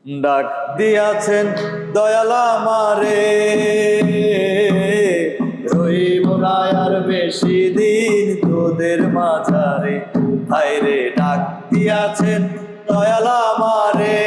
ডাক দিয়াছেন দয়াল আমারে, রইব না আর বেশি দিন তোদের মাঝারে। হায়রে ডাক দিয়াছেন দয়াল আমারে।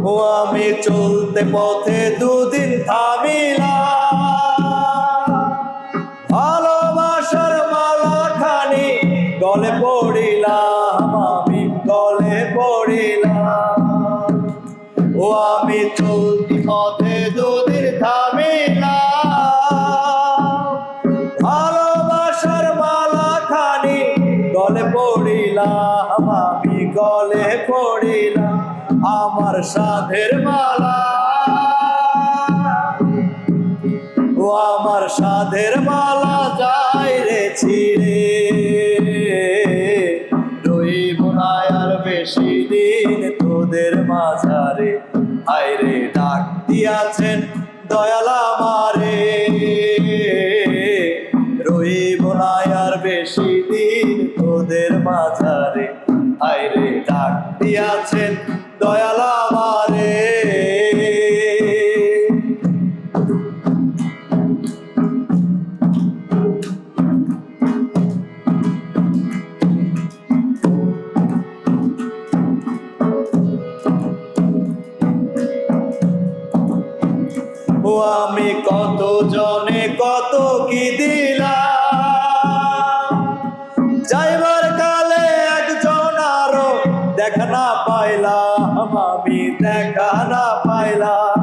ও আমি চলতে পথে দুদিন থামিলাম, ভালোবাসার মালা খানি গলে পড়িলাম, আমি গলে পড়িলাম। ও আমি চলতে পথে দুদিন থামিলাম, ভালোবাসার মালা খানি গলে পড়িলাম, আমি গলে পড়িলাম। আমার সাধের মালা, ও আমার সাধের মালা যাই রে ছিঁড়ে, রইব না আর বেশি দিন তোদের মাঝারে। হায়রে ডাক দিয়াছেন দয়াল আমারে, রইব না আর বেশি দিন তোদের মাঝারে। হায়রে ডাক দিয়াছেন দয়াল আমারে। ও আমি কত জনে কত কি দিলাম, যাইবার কালে একজন আরো দেখা না পাইলাম, আমি দেখা না পাইলাম।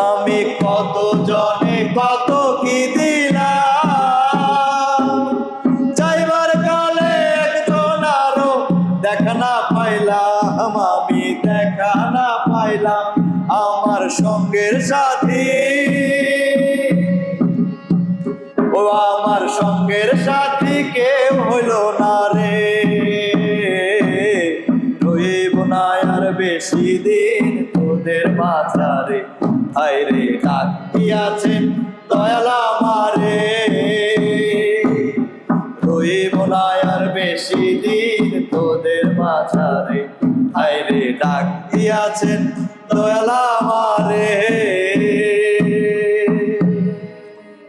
আমি কত জনে কত কি দিলাম, যাইবার কালে একজন আরো দেখা না পাইলাম, আমি দেখা না পাইলাম। আমার সঙ্গের সাথী, ও আমার সঙ্গের সাথী কেউ হইল না রে, রইব না আর বেশি দিন তোদের মাঝারে। হায়রে ডাক দিয়াছেন দয়াল